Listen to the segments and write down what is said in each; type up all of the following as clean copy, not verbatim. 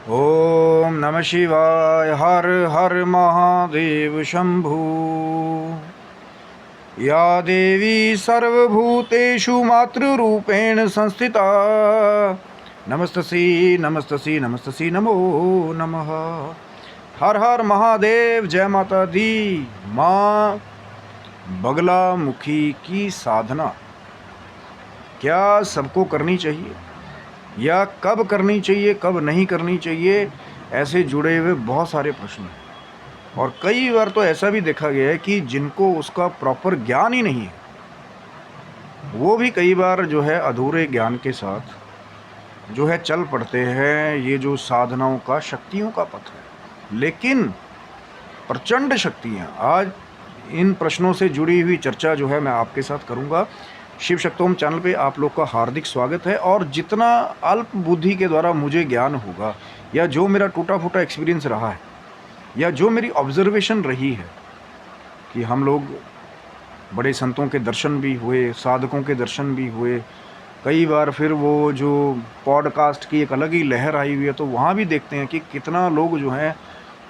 ओम नमः शिवाय। हर हर महादेव शंभु। या देवी सर्वभूतेषु मातृरूपेण संस्थिता नमस्तसी नमस्तसी नमस्तसी नमो नमः। हर हर महादेव। जय माता दी। माँ बगला मुखी की साधना क्या सबको करनी चाहिए या कब करनी चाहिए, कब नहीं करनी चाहिए, ऐसे जुड़े हुए बहुत सारे प्रश्न हैं। और कई बार तो ऐसा भी देखा गया है कि जिनको उसका प्रॉपर ज्ञान ही नहीं है वो भी कई बार जो है अधूरे ज्ञान के साथ जो है चल पड़ते हैं ये जो साधनाओं का, शक्तियों का पथ है। लेकिन प्रचंड शक्तियाँ, आज इन प्रश्नों से जुड़ी हुई चर्चा जो है मैं आपके साथ करूँगा। शिव शक्तोम चैनल पे आप लोग का हार्दिक स्वागत है। और जितना अल्प बुद्धि के द्वारा मुझे ज्ञान होगा या जो मेरा टूटा फूटा एक्सपीरियंस रहा है या जो मेरी ऑब्जर्वेशन रही है कि हम लोग बड़े संतों के दर्शन भी हुए, साधकों के दर्शन भी हुए, कई बार फिर वो जो पॉडकास्ट की एक अलग ही लहर आई हुई है तो वहाँ भी देखते हैं कि कितना लोग जो हैं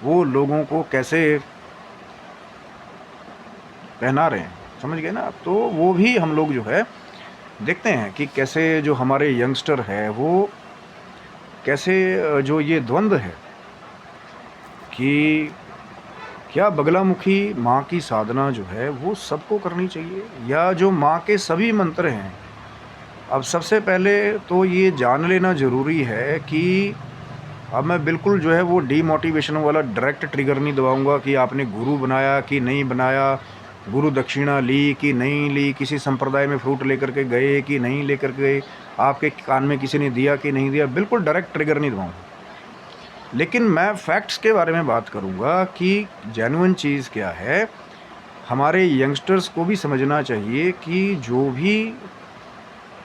वो लोगों को कैसे पहना रहे हैं, समझ गए ना। तो वो भी हम लोग जो है देखते हैं कि कैसे जो हमारे यंगस्टर है वो कैसे जो ये द्वंद्व है कि क्या बगलामुखी माँ की साधना जो है वो सबको करनी चाहिए या जो माँ के सभी मंत्र हैं। अब सबसे पहले तो ये जान लेना ज़रूरी है कि अब मैं बिल्कुल जो है वो डीमोटिवेशन वाला डायरेक्ट ट्रिगर नहीं दबाऊंगा कि आपने गुरु बनाया कि नहीं बनाया, गुरु दक्षिणा ली कि नहीं ली, किसी संप्रदाय में फ्रूट लेकर के गए कि नहीं लेकर गए, आपके कान में किसी ने दिया कि नहीं दिया, बिल्कुल डायरेक्ट ट्रिगर नहीं दबाऊंगा। लेकिन मैं फैक्ट्स के बारे में बात करूंगा कि जेन्युइन चीज़ क्या है। हमारे यंगस्टर्स को भी समझना चाहिए कि जो भी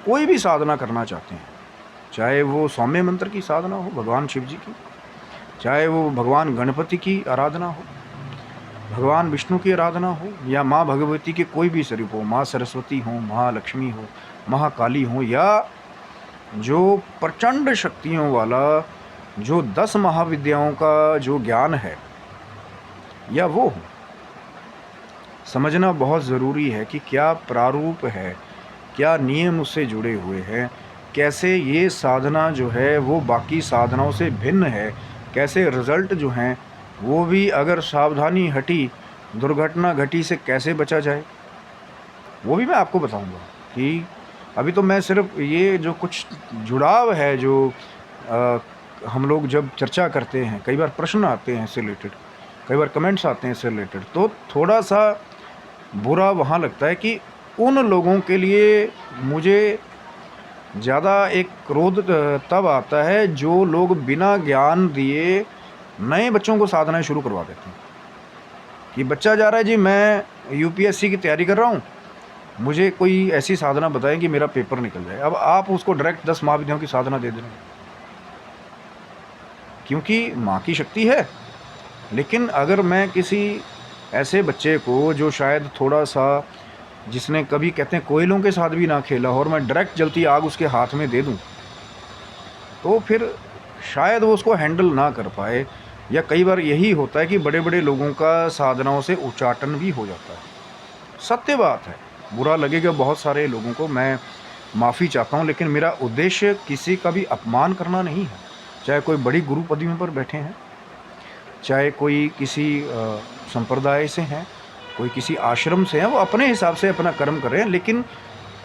कोई भी साधना करना चाहते हैं, चाहे वो सौम्य मंत्र की साधना हो भगवान शिव जी की, चाहे वो भगवान गणपति की आराधना हो, भगवान विष्णु की आराधना हो, या माँ भगवती के कोई भी स्वरूप हो, माँ सरस्वती हो, महालक्ष्मी हो, महाकाली हो, या जो प्रचंड शक्तियों वाला जो 10 महाविद्याओं का जो ज्ञान है या वो हो, समझना बहुत ज़रूरी है कि क्या प्रारूप है, क्या नियम उससे जुड़े हुए हैं, कैसे ये साधना जो है वो बाकी साधनाओं से भिन्न है, कैसे रिज़ल्ट जो हैं वो भी अगर सावधानी हटी, दुर्घटना घटी से कैसे बचा जाए, वो भी मैं आपको बताऊंगा। कि अभी तो मैं सिर्फ ये जो कुछ जुड़ाव है जो हम लोग जब चर्चा करते हैं, कई बार प्रश्न आते हैं इससे रिलेटेड, कई बार कमेंट्स आते हैं इससे रिलेटेड, तो थोड़ा सा बुरा वहाँ लगता है कि उन लोगों के लिए मुझे ज़्यादा एक क्रोध तब आता है जो लोग बिना ज्ञान दिए नए बच्चों को साधनाएं शुरू करवा देते हैं। कि बच्चा जा रहा है जी मैं यूपीएससी की तैयारी कर रहा हूँ, मुझे कोई ऐसी साधना बताएं कि मेरा पेपर निकल जाए। अब आप उसको डायरेक्ट 10 महाविद्याओं की साधना दे देंगे क्योंकि माँ की शक्ति है। लेकिन अगर मैं किसी ऐसे बच्चे को जो शायद थोड़ा सा, जिसने कभी कहते हैं कोयलों के साथ भी ना खेला हो, और मैं डायरेक्ट जलती आग उसके हाथ में दे दूं तो फिर शायद वो उसको हैंडल ना कर पाए। या कई बार यही होता है कि बड़े बड़े लोगों का साधनाओं से उच्चाटन भी हो जाता है। सत्य बात है, बुरा लगेगा बहुत सारे लोगों को, मैं माफ़ी चाहता हूँ, लेकिन मेरा उद्देश्य किसी का भी अपमान करना नहीं है। चाहे कोई बड़ी गुरु पदवी पर बैठे हैं, चाहे कोई किसी संप्रदाय से हैं, कोई किसी आश्रम से हैं, वो अपने हिसाब से अपना कर्म करें। लेकिन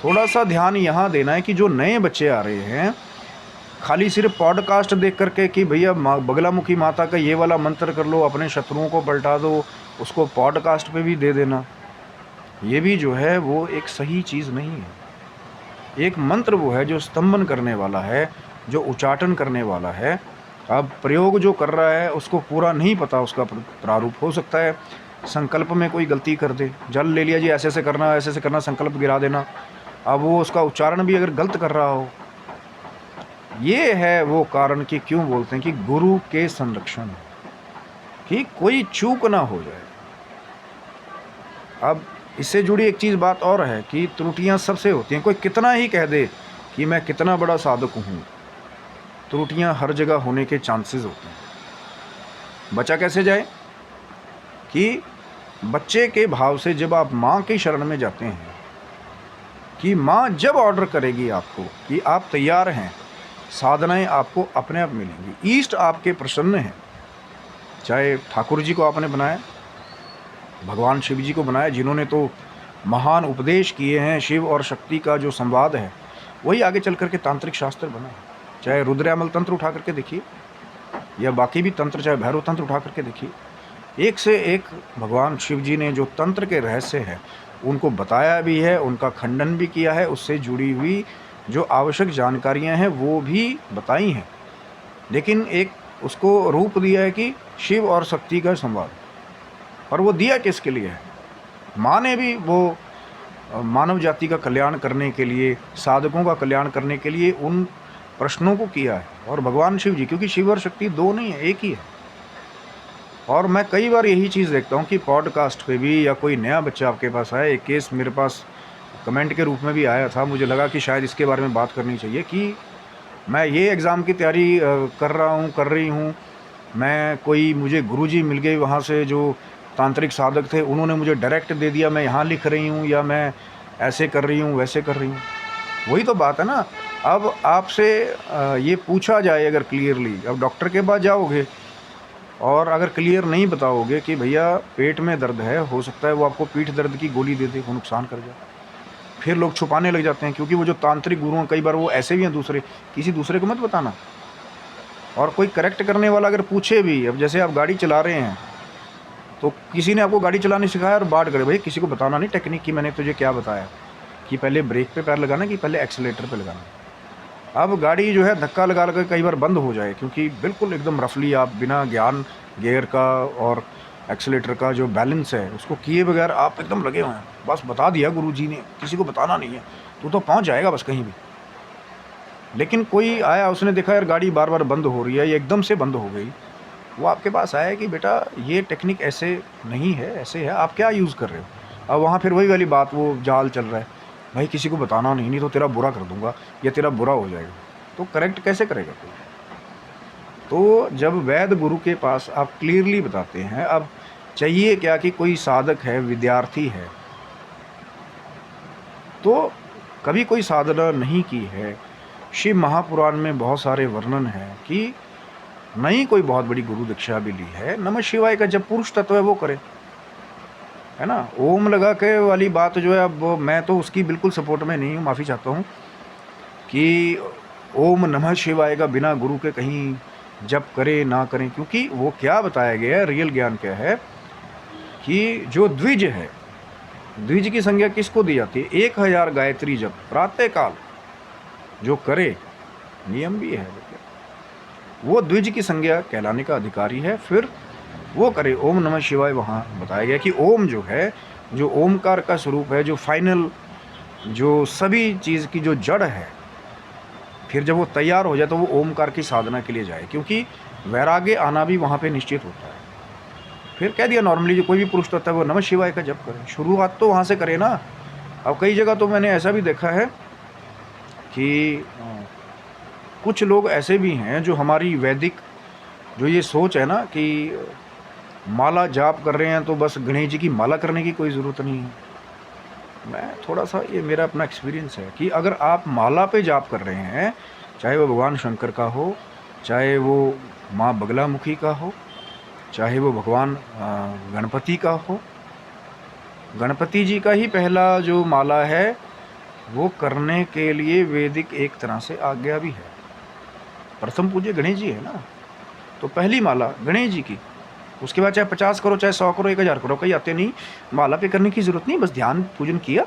थोड़ा सा ध्यान यहाँ देना है कि जो नए बच्चे आ रहे हैं, खाली सिर्फ पॉडकास्ट देख करके कि भैया बगलामुखी माता का ये वाला मंत्र कर लो, अपने शत्रुओं को पलटा दो, उसको पॉडकास्ट पे भी दे देना, ये भी जो है वो एक सही चीज़ नहीं है। एक मंत्र वो है जो स्तंभन करने वाला है, जो उच्चाटन करने वाला है। अब प्रयोग जो कर रहा है उसको पूरा नहीं पता, उसका प्रारूप हो सकता है संकल्प में कोई गलती कर दे, जल ले लिया जी ऐसे ऐसे करना, ऐसे ऐसे करना, संकल्प गिरा देना। अब वो उसका उच्चारण भी अगर गलत कर रहा हो, ये है वो कारण कि क्यों बोलते हैं कि गुरु के संरक्षण, कि कोई चूक ना हो जाए। अब इससे जुड़ी एक चीज़ बात और है कि त्रुटियां सबसे होती हैं। कोई कितना ही कह दे कि मैं कितना बड़ा साधक हूँ, त्रुटियां हर जगह होने के चांसेस होते हैं। बचा कैसे जाए कि बच्चे के भाव से जब आप माँ की शरण में जाते हैं कि माँ जब ऑर्डर करेगी आपको कि आप तैयार हैं, साधनाएं आपको अपने आप मिलेंगी। ईष्ट आपके प्रसन्न हैं, चाहे ठाकुर जी को आपने बनाया, भगवान शिव जी को बनाया, जिन्होंने तो महान उपदेश किए हैं। शिव और शक्ति का जो संवाद है वही आगे चल करके तांत्रिक शास्त्र बना। चाहे रुद्रयामल तंत्र उठा करके देखिए या बाकी भी तंत्र, चाहे भैरव तंत्र उठा करके देखिए, एक से एक भगवान शिव जी ने जो तंत्र के रहस्य हैं उनको बताया भी है, उनका खंडन भी किया है, उससे जुड़ी हुई जो आवश्यक जानकारियां हैं वो भी बताई हैं। लेकिन एक उसको रूप दिया है कि शिव और शक्ति का संवाद, पर वो दिया किसके लिए है? माँ ने भी वो मानव जाति का कल्याण करने के लिए, साधकों का कल्याण करने के लिए उन प्रश्नों को किया है। और भगवान शिव जी, क्योंकि शिव और शक्ति दो नहीं है, एक ही है। और मैं कई बार यही चीज़ देखता हूँ कि पॉडकास्ट पे भी या कोई नया बच्चा आपके पास आए, एक केस मेरे पास कमेंट के रूप में भी आया था, मुझे लगा कि शायद इसके बारे में बात करनी चाहिए कि मैं ये एग्ज़ाम की तैयारी कर रही हूँ, मुझे गुरुजी मिल गए वहाँ से जो तांत्रिक साधक थे, उन्होंने मुझे डायरेक्ट दे दिया मैं यहाँ लिख रही हूँ या मैं ऐसे कर रही हूँ वैसे कर रही हूँ। वही तो बात है ना। अब आपसे ये पूछा जाए अगर क्लियरली, अब डॉक्टर के पास जाओगे और अगर क्लियर नहीं बताओगे कि भैया पेट में दर्द है, हो सकता है वो आपको पीठ दर्द की गोली दे दे, वो नुकसान कर जाए, फिर लोग छुपाने लग जाते हैं। क्योंकि वो जो तांत्रिक गुरु हैं कई बार वो ऐसे भी हैं, किसी दूसरे को मत बताना। और कोई करेक्ट करने वाला अगर पूछे भी, अब जैसे आप गाड़ी चला रहे हैं तो किसी ने आपको गाड़ी चलानी सिखाया और बात करे, भाई किसी को बताना नहीं टेक्निक की मैंने तुझे क्या बताया कि पहले ब्रेक पे पैर लगाना कि पहले एक्सीलेटर पे लगाना। अब गाड़ी जो है धक्का लगा लगा कई बार बंद हो जाए, क्योंकि बिल्कुल एकदम रफली आप बिना ज्ञान गियर का और एक्सीलेटर का जो बैलेंस है उसको किए बगैर आप एकदम लगे हुए हैं। बस बता दिया गुरुजी ने, किसी को बताना नहीं है, तू तो पहुंच जाएगा बस कहीं भी। लेकिन कोई आया, उसने देखा यार गाड़ी बार बार बंद हो रही है, ये एकदम से बंद हो गई, वो आपके पास आया कि बेटा ये टेक्निक ऐसे नहीं है, ऐसे है, आप क्या यूज़ कर रहे हो। अब वहाँ फिर वही वाली बात, वो जाल चल रहा है, भाई किसी को बताना नहीं, नहीं तो तेरा बुरा कर दूंगा या तेरा बुरा हो जाएगा। तो करेक्ट कैसे करेगा कोई? तो जब वैद गुरु के पास आप क्लियरली बताते हैं, अब चाहिए क्या कि कोई साधक है, विद्यार्थी है, तो कभी कोई साधना नहीं की है, शिव महापुराण में बहुत सारे वर्णन है कि नहीं कोई बहुत बड़ी गुरु दीक्षा भी ली है, नमः शिवाय का जब पुरुष तत्व है वो करे, है ना। ओम लगा के वाली बात जो है, अब मैं तो उसकी बिल्कुल सपोर्ट में नहीं हूँ, माफ़ी चाहता हूँ कि ओम नमः शिवाय का बिना गुरु के कहीं जप करे ना करें। क्योंकि वो क्या बताया गया है, रियल ज्ञान क्या है कि जो द्विज है, द्विज की संज्ञा किसको दी जाती है? 1000 गायत्री जप प्रातः काल जो करे, नियम भी है, वो द्विज की संज्ञा कहलाने का अधिकारी है। फिर वो करे ओम नमः शिवाय। वहाँ बताया गया कि ओम जो है, जो ओमकार का स्वरूप है, जो फाइनल, जो सभी चीज़ की जो जड़ है, फिर जब वो तैयार हो जाए तो वो ओमकार की साधना के लिए जाए, क्योंकि वैराग्य आना भी वहाँ पे निश्चित होता है। फिर कह दिया नॉर्मली जो कोई भी पुरुष होता है वो नमः शिवाय का जप करे, शुरुआत तो वहाँ से करे ना। अब कई जगह तो मैंने ऐसा भी देखा है कि कुछ लोग ऐसे भी हैं जो हमारी वैदिक जो ये सोच है ना कि माला जाप कर रहे हैं तो बस गणेश जी की माला करने की कोई ज़रूरत नहीं है। मैं थोड़ा सा, ये मेरा अपना एक्सपीरियंस है कि अगर आप माला पे जाप कर रहे हैं, चाहे वो भगवान शंकर का हो, चाहे वो माँ बगलामुखी का हो, चाहे वो भगवान गणपति का हो, गणपति जी का ही पहला जो माला है वो करने के लिए वैदिक एक तरह से आज्ञा भी है। प्रथम पूज्य गणेश जी है ना, तो पहली माला गणेश जी की, उसके बाद चाहे 50 करो, चाहे 100 करो, 1000 करो, कहीं आते नहीं, माला पे करने की ज़रूरत नहीं, बस ध्यान पूजन किया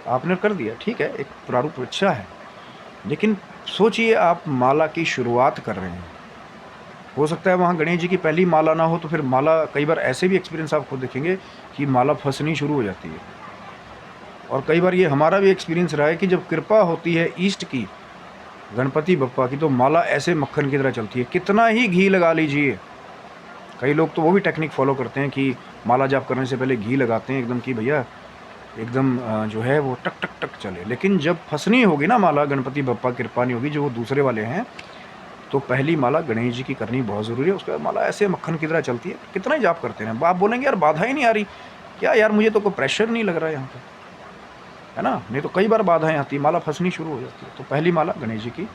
आपने, कर दिया, ठीक है, एक प्रारूप अच्छा है। लेकिन सोचिए आप माला की शुरुआत कर रहे हैं, हो सकता है वहाँ गणेश जी की पहली माला ना हो, तो फिर माला, कई बार ऐसे भी एक्सपीरियंस आप खुद देखेंगे कि माला फंसनी शुरू हो जाती है। और कई बार ये हमारा भी एक्सपीरियंस रहा है कि जब कृपा होती है ईष्ट की, गणपति बप्पा की, तो माला ऐसे मक्खन की तरह चलती है। कितना ही घी लगा लीजिए, कई लोग तो वो भी टेक्निक फॉलो करते हैं कि माला जाप करने से पहले घी लगाते हैं एकदम, कि भैया एकदम जो है वो टक टक टक चले। लेकिन जब फंसनी होगी ना माला, गणपति बप्पा कृपा नहीं होगी, जो वो दूसरे वाले हैं, तो पहली माला गणेश जी की करनी बहुत ज़रूरी है। उसके बाद माला ऐसे मक्खन की तरह चलती है। कितना ही जाप करते हैं, आप बोलेंगे यार बाधा ही नहीं आ रही, क्या यार मुझे तो कोई प्रेशर नहीं लग रहा है यहाँ पे, है ना? नहीं तो कई बार बाधाएं आती है, माला फंसनी शुरू हो जाती है। तो पहली माला गणेश जी की,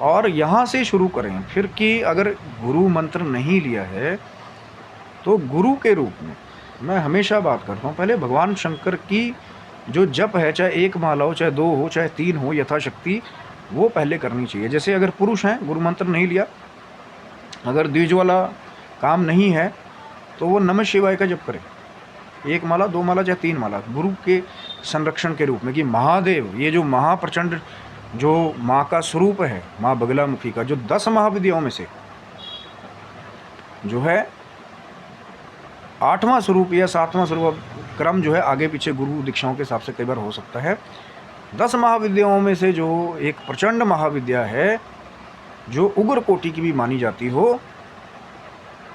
और यहाँ से शुरू करें फिर कि अगर गुरु मंत्र नहीं लिया है तो गुरु के रूप में मैं हमेशा बात करता हूँ, पहले भगवान शंकर की जो जप है, चाहे 1 माला हो, चाहे 2 हो, चाहे 3 हो, यथाशक्ति वो पहले करनी चाहिए। जैसे अगर पुरुष हैं, गुरु मंत्र नहीं लिया, अगर द्विज वाला काम नहीं है तो वो नमः शिवाय का जप करें, 1 माला, 2 माला, चाहे 3 माला, गुरु के संरक्षण के रूप में कि महादेव, ये जो महाप्रचंड जो माँ का स्वरूप है, माँ बगलामुखी का, जो 10 महाविद्याओं में से जो है 8वां स्वरूप या 7वां स्वरूप, क्रम जो है आगे पीछे गुरु दीक्षाओं के हिसाब से कई बार हो सकता है, 10 महाविद्याओं में से जो एक प्रचंड महाविद्या है, जो उग्र कोटि की भी मानी जाती हो,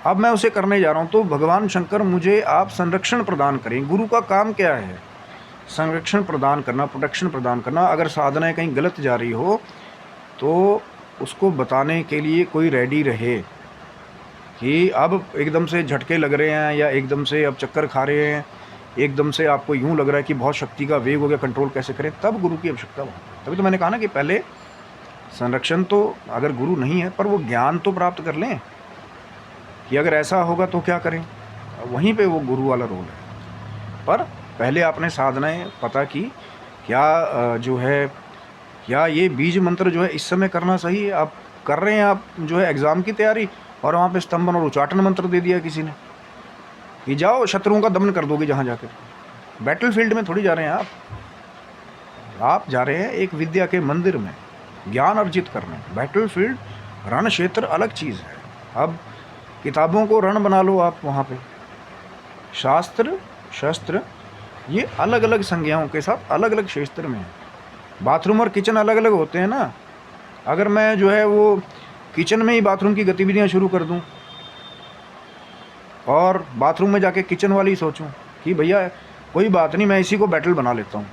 अब मैं उसे करने जा रहा हूँ। तो भगवान शंकर मुझे आप संरक्षण प्रदान करें। गुरु का काम क्या है? संरक्षण प्रदान करना, प्रोटेक्शन प्रदान करना। अगर साधनाएं कहीं गलत जा रही हो तो उसको बताने के लिए कोई रेडी रहे कि अब एकदम से झटके लग रहे हैं, या एकदम से अब चक्कर खा रहे हैं, एकदम से आपको यूं लग रहा है कि बहुत शक्ति का वेग हो गया, कंट्रोल कैसे करें, तब गुरु की आवश्यकता हो। तभी तो मैंने कहा ना कि पहले संरक्षण तो अगर गुरु नहीं है पर वो ज्ञान तो प्राप्त कर लें कि अगर ऐसा होगा तो क्या करें, वहीं पे वो गुरु वाला रोल है। पर पहले आपने साधनाएं पता की, क्या जो है, क्या ये बीज मंत्र जो है इस समय करना सही है? आप कर रहे हैं, आप जो है एग्ज़ाम की तैयारी, और वहाँ पे स्तंभन और उच्चाटन मंत्र दे दिया किसी ने कि जाओ शत्रुओं का दमन कर दोगे जहाँ जाकर। बैटल फील्ड में थोड़ी जा रहे हैं आप जा रहे हैं एक विद्या के मंदिर में ज्ञान अर्जित करने। बैटल फील्ड, रण क्षेत्र अलग चीज़ है। अब किताबों को रण बना लो आप, वहाँ पे शास्त्र शस्त्र ये अलग अलग संज्ञाओं के साथ अलग अलग क्षेत्र में है। बाथरूम और किचन अलग अलग होते हैं ना। अगर मैं जो है वो किचन में ही बाथरूम की गतिविधियां शुरू कर दूं और बाथरूम में जाके किचन वाली सोचूं कि भैया कोई बात नहीं, मैं इसी को बैटल बना लेता हूं,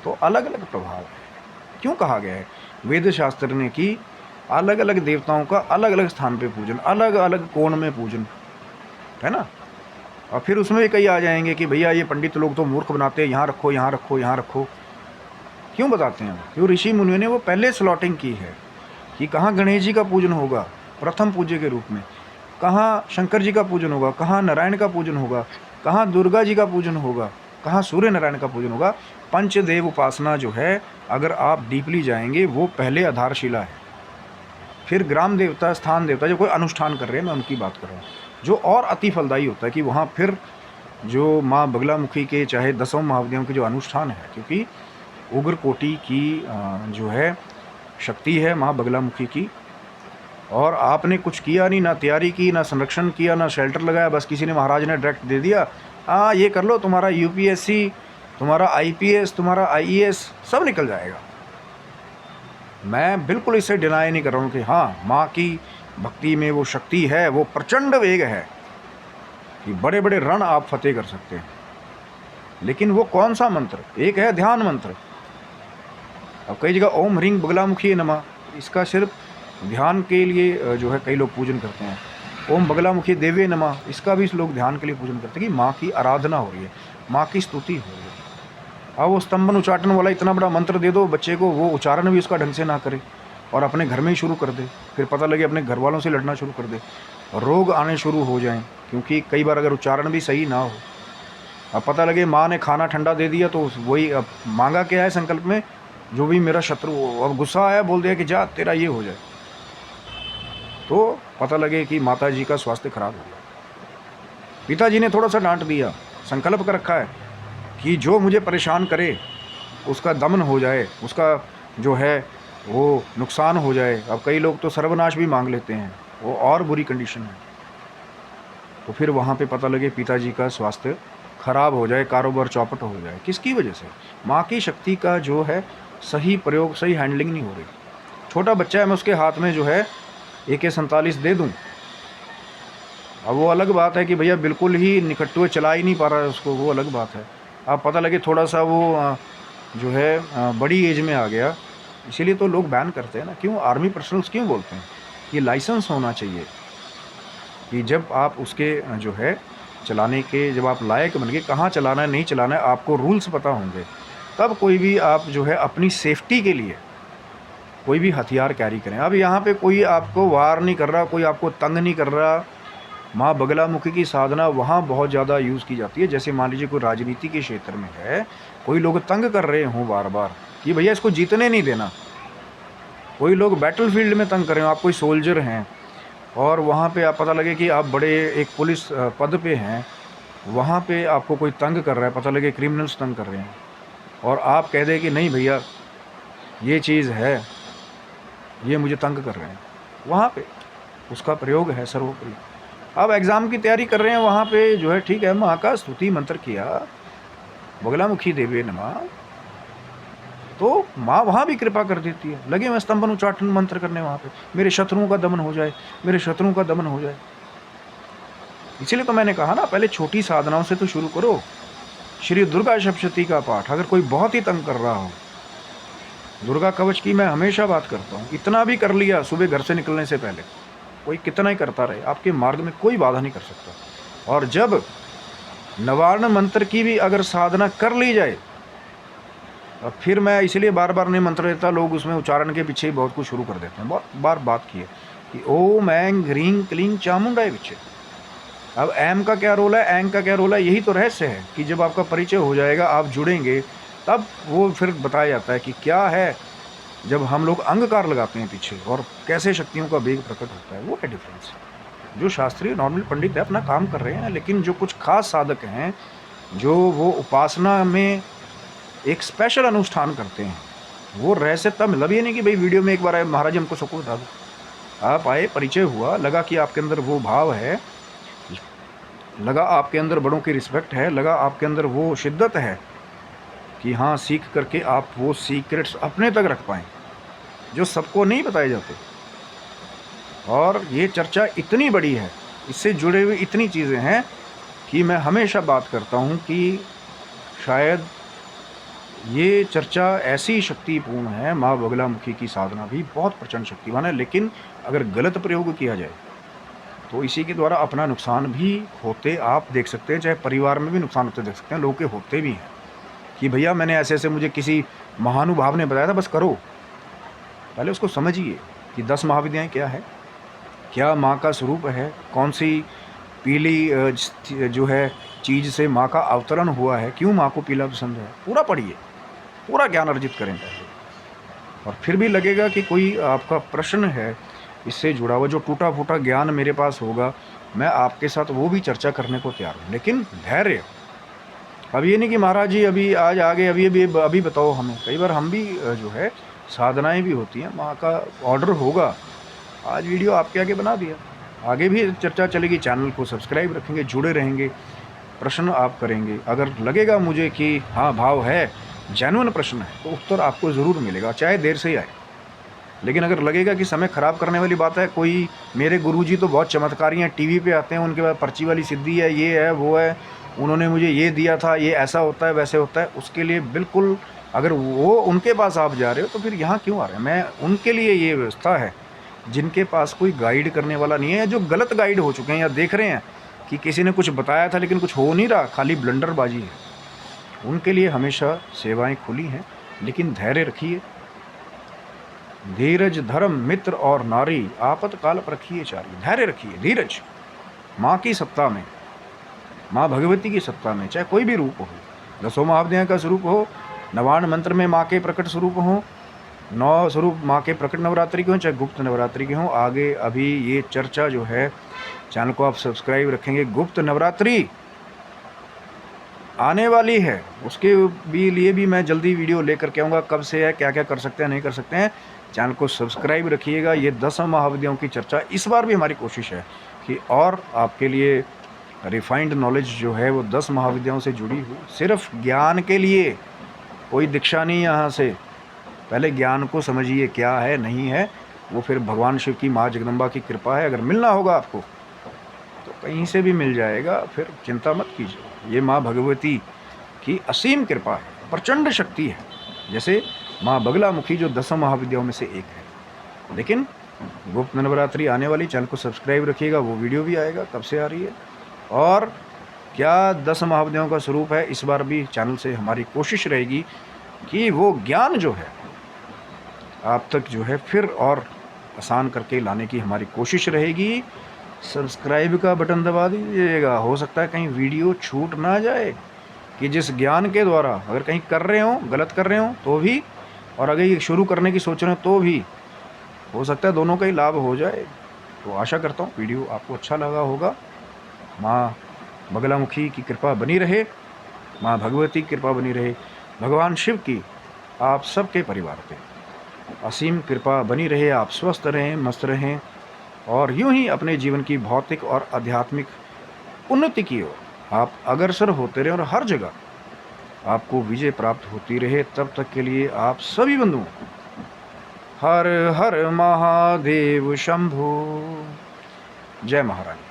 तो अलग अलग प्रभाव है। क्यों कहा गया है वेद शास्त्र ने कि अलग अलग देवताओं का अलग अलग स्थान पे पूजन, अलग अलग कोण में पूजन, है ना? और फिर उसमें भी कई आ जाएंगे कि भैया ये पंडित लोग तो मूर्ख बनाते हैं, यहाँ रखो, यहाँ रखो, यहाँ रखो। क्यों बताते हैं? क्यों ऋषि मुनियों ने वो पहले स्लॉटिंग की है कि कहाँ गणेश जी का पूजन होगा प्रथम पूज्य के रूप में, कहाँ शंकर जी का पूजन होगा, कहाँ नारायण का पूजन होगा, कहाँ दुर्गा जी का पूजन होगा, कहाँ सूर्य नारायण का पूजन होगा। पंचदेव उपासना जो है, अगर आप डीपली जाएंगे, वो पहले आधारशिला है। फिर ग्राम देवता, स्थान देवता, जो कोई अनुष्ठान कर रहे हैं, मैं उनकी बात कर रहा हूँ, जो और अति फलदायी होता है कि वहाँ फिर जो माँ बगलामुखी के चाहे 10 महाविद्याओं के जो अनुष्ठान है, क्योंकि उग्र कोटि की जो है शक्ति है माँ बगलामुखी की, और आपने कुछ किया नहीं, ना तैयारी की, ना संरक्षण किया, ना शेल्टर लगाया, बस किसी ने, महाराज ने डायरेक्ट दे दिया, हाँ ये कर लो, तुम्हारा यूपीएससी, तुम्हारा आईपीएस, तुम्हारा आईएएस सब निकल जाएगा। मैं बिल्कुल इसे डिनाई नहीं कर रहा हूँ कि हाँ माँ की भक्ति में वो शक्ति है, वो प्रचंड वेग है कि बड़े बड़े रण आप फतेह कर सकते हैं। लेकिन वो कौन सा मंत्र? एक है ध्यान मंत्र। अब कई जगह ओम ह्रीं बगलामुखी नमः, इसका सिर्फ ध्यान के लिए जो है कई लोग पूजन करते हैं। ओम बगलामुखी देवे नमः, इसका भी लोग ध्यान के लिए पूजन करते हैं कि माँ की आराधना हो रही है, माँ की स्तुति हो रही है। अब वो स्तंभन उच्चाटन वाला इतना बड़ा मंत्र दे दो बच्चे को, वो उच्चारण भी उसका ढंग से ना करे और अपने घर में ही शुरू कर दे, फिर पता लगे अपने घर वालों से लड़ना शुरू कर दे, रोग आने शुरू हो जाएं। क्योंकि कई बार अगर उच्चारण भी सही ना हो, अब पता लगे माँ ने खाना ठंडा दे दिया, तो वही अब मांगा क्या है संकल्प में, जो भी मेरा शत्रु हो, अब गुस्सा आया, बोल दिया कि जा तेरा ये हो जाए, तो पता लगे कि माता जी का स्वास्थ्य खराब हो गया। पिताजी ने थोड़ा सा डांट दिया, संकल्प कर रखा है कि जो मुझे परेशान करे उसका दमन हो जाए, उसका जो है वो नुकसान हो जाए। अब कई लोग तो सर्वनाश भी मांग लेते हैं, वो और बुरी कंडीशन है। तो फिर वहाँ पे पता लगे पिताजी का स्वास्थ्य खराब हो जाए, कारोबार चौपट हो जाए। किसकी वजह से? माँ की शक्ति का जो है सही प्रयोग, सही हैंडलिंग नहीं हो रही। छोटा बच्चा है, मैं उसके हाथ में जो है AK-47 दे दूँ, अब वो अलग बात है कि भैया बिल्कुल ही निकट्टू चला ही नहीं पा रहा है उसको, वो अलग बात है। अब पता लगे थोड़ा सा वो जो है बड़ी एज में आ गया, इसीलिए तो लोग बैन करते हैं ना। क्यों? आर्मी पर्सनल्स क्यों बोलते हैं ये लाइसेंस होना चाहिए कि जब आप उसके जो है चलाने के, जब आप लायक बन गए, कहाँ चलाना है नहीं चलाना है आपको रूल्स पता होंगे, तब कोई भी आप जो है अपनी सेफ्टी के लिए कोई भी हथियार कैरी करें। अब यहाँ पे कोई आपको वार नहीं कर रहा, कोई आपको तंग नहीं कर रहा। माँ बगलामुखी की साधना वहाँ बहुत ज़्यादा यूज़ की जाती है। जैसे मान लीजिए कोई राजनीति के क्षेत्र में है, कोई लोग तंग कर रहे हों बार बार कि भैया इसको जीतने नहीं देना, कोई लोग बैटलफील्ड में तंग कर रहे हो, आप कोई सोल्जर हैं और वहाँ पे आप पता लगे कि आप बड़े एक पुलिस पद पे हैं, वहाँ पे आपको कोई तंग कर रहा है, पता लगे क्रिमिनल्स तंग कर रहे हैं, और आप कह दें कि नहीं भैया ये चीज़ है, ये मुझे तंग कर रहे हैं, वहाँ पे उसका प्रयोग है सर्वोपरि। अब एग्ज़ाम की तैयारी कर रहे हैं, वहाँ पे जो है ठीक है, माँ का स्तुति मंत्र किया, बगलामुखी देवी नमः, तो माँ वहाँ भी कृपा कर देती है। लगे मैं स्तंभन उच्चाटन मंत्र करने वहाँ पे, मेरे शत्रुओं का दमन हो जाए, मेरे शत्रुओं का दमन हो जाए। इसीलिए तो मैंने कहा ना, पहले छोटी साधनाओं से तो शुरू करो। श्री दुर्गा सप्तशती का पाठ, अगर कोई बहुत ही तंग कर रहा हो, दुर्गा कवच की मैं हमेशा बात करता हूँ, इतना भी कर लिया सुबह घर से निकलने से पहले, कोई कितना ही करता रहे, आपके मार्ग में कोई बाधा नहीं कर सकता। और जब नवार्ण मंत्र की भी अगर साधना कर ली जाए, अब फिर मैं इसलिए बार बार नहीं मंत्र देता, लोग उसमें उच्चारण के पीछे ही बहुत कुछ शुरू कर देते हैं। बहुत बार बात की है कि ओम ऐं ह्रीं क्लीं चामुंडाय विचे। अब एम का क्या रोल है, एंग का क्या रोल है, यही तो रहस्य है कि जब आपका परिचय हो जाएगा, आप जुड़ेंगे, तब वो फिर बताया जाता है कि क्या है जब हम लोग अंगकार लगाते हैं पीछे और कैसे शक्तियों का वेग प्रकट होता है। वो है डिफरेंस। जो शास्त्रीय नॉर्मल पंडित है अपना काम कर रहे हैं, लेकिन जो कुछ खास साधक हैं, जो वो उपासना में एक स्पेशल अनुष्ठान करते हैं, वो रहस्य तब, मतलब ये नहीं कि भाई वीडियो में एक बार आए महाराज हमको सबको बता दो। आप आए, परिचय हुआ, लगा कि आपके अंदर वो भाव है, लगा आपके अंदर बड़ों की रिस्पेक्ट है, लगा आपके अंदर वो शिद्दत है कि हाँ सीख करके आप वो सीक्रेट्स अपने तक रख पाएँ जो सबको नहीं बताए जाते। और ये चर्चा इतनी बड़ी है, इससे जुड़े हुए इतनी चीज़ें हैं कि मैं हमेशा बात करता हूँ कि शायद ये चर्चा ऐसी शक्तिपूर्ण है। माँ बगलामुखी की साधना भी बहुत प्रचंड शक्तिवान है, लेकिन अगर गलत प्रयोग किया जाए तो इसी के द्वारा अपना नुकसान भी होते आप देख सकते हैं। चाहे परिवार में भी नुकसान होते देख सकते हैं, लोग के होते भी हैं कि भैया मैंने ऐसे ऐसे, मुझे किसी महानुभाव ने बताया था, बस करो। पहले उसको समझिए कि 10 महाविद्याएँ क्या है, क्या माँ का स्वरूप है, कौन सी पीली जो है चीज़ से माँ का अवतरण हुआ है, क्यों माँ को पीला पसंद है, पूरा पढ़िए, पूरा ज्ञान अर्जित करें पहले। और फिर भी लगेगा कि कोई आपका प्रश्न है इससे जुड़ा हुआ, जो टूटा फूटा ज्ञान मेरे पास होगा, मैं आपके साथ वो भी चर्चा करने को तैयार हूँ, लेकिन धैर्य। अब ये नहीं कि महाराज जी अभी आज आगे अभी बताओ हमें। कई बार हम भी जो है साधनाएं भी होती हैं, माँ का ऑर्डर होगा, आज वीडियो आपके आगे बना दिया, आगे भी चर्चा चलेगी। चैनल को सब्सक्राइब रखेंगे, जुड़े रहेंगे, प्रश्न आप करेंगे। अगर लगेगा मुझे कि हाँ भाव है, जेन्युइन प्रश्न है, तो उत्तर आपको ज़रूर मिलेगा, चाहे देर से ही आए। लेकिन अगर लगेगा कि समय ख़राब करने वाली बात है, कोई मेरे गुरुजी तो बहुत चमत्कारी हैं, टीवी पे आते हैं, उनके पास पर्ची वाली सिद्धि है, ये है वो है, उन्होंने मुझे ये दिया था, ये ऐसा होता है वैसे होता है, उसके लिए बिल्कुल, अगर वो उनके पास आप जा रहे हो तो फिर यहाँ क्यों आ रहे हैं। मैं उनके लिए ये व्यवस्था है जिनके पास कोई गाइड करने वाला नहीं है, या जो गलत गाइड हो चुके हैं, या देख रहे हैं कि किसी ने कुछ बताया था लेकिन कुछ हो नहीं रहा, खाली ब्लंडरबाजी है। उनके लिए हमेशा सेवाएं खुली हैं, लेकिन धैर्य रखिए। धीरज धर्म मित्र और नारी, आपातकाल पर रखिए चारी। धैर्य रखिए, धीरज। माँ की सत्ता में, माँ भगवती की सत्ता में, चाहे कोई भी रूप हो, 10 महाविद्याएँ का स्वरूप हो, नवान्न मंत्र में माँ के प्रकट स्वरूप हो, 9 स्वरूप माँ के प्रकट नवरात्रि के हों, चाहे गुप्त नवरात्रि के हों। आगे अभी ये चर्चा जो है, चैनल को आप सब्सक्राइब रखेंगे, गुप्त नवरात्रि आने वाली है, उसके भी लिए भी मैं जल्दी वीडियो लेकर के आऊँगा। कब से है, क्या क्या कर सकते हैं, नहीं कर सकते हैं, चैनल को सब्सक्राइब रखिएगा। ये 10 महाविद्याओं की चर्चा इस बार भी हमारी कोशिश है कि और आपके लिए रिफाइंड नॉलेज जो है वो 10 महाविद्याओं से जुड़ी हुई, सिर्फ ज्ञान के लिए, कोई दीक्षा नहीं यहाँ से। पहले ज्ञान को समझिए क्या है नहीं है, वो फिर भगवान शिव की माँ जगदम्बा की कृपा है। अगर मिलना होगा आपको तो कहीं से भी मिल जाएगा, फिर चिंता मत कीजिए। ये माँ भगवती की असीम कृपा है, प्रचंड शक्ति है। जैसे माँ बगलामुखी जो 10 महाविद्याओं में से एक है, लेकिन गुप्त नवरात्रि आने वाली, चैनल को सब्सक्राइब रखिएगा, वो वीडियो भी आएगा कब से आ रही है। और क्या 10 महाविद्याओं का स्वरूप है, इस बार भी चैनल से हमारी कोशिश रहेगी कि वो ज्ञान जो है आप तक जो है फिर और आसान करके लाने की हमारी कोशिश रहेगी। सब्सक्राइब का बटन दबा दीजिएगा, हो सकता है कहीं वीडियो छूट ना जाए, कि जिस ज्ञान के द्वारा अगर कहीं कर रहे हो, गलत कर रहे हो तो भी, और अगर ये शुरू करने की सोच रहे हो तो भी, हो सकता है दोनों का ही लाभ हो जाए। तो आशा करता हूँ वीडियो आपको अच्छा लगा होगा। माँ बगलामुखी की कृपा बनी रहे, माँ भगवती की कृपा बनी रहे, भगवान शिव की आप सबके परिवार पे असीम कृपा बनी रहे। आप स्वस्थ रहें, मस्त रहें और यूं ही अपने जीवन की भौतिक और आध्यात्मिक उन्नति की ओर आप अग्रसर होते रहें और हर जगह आपको विजय प्राप्त होती रहे। तब तक के लिए आप सभी बंधुओं को हर हर महादेव शंभो। जय महारानी।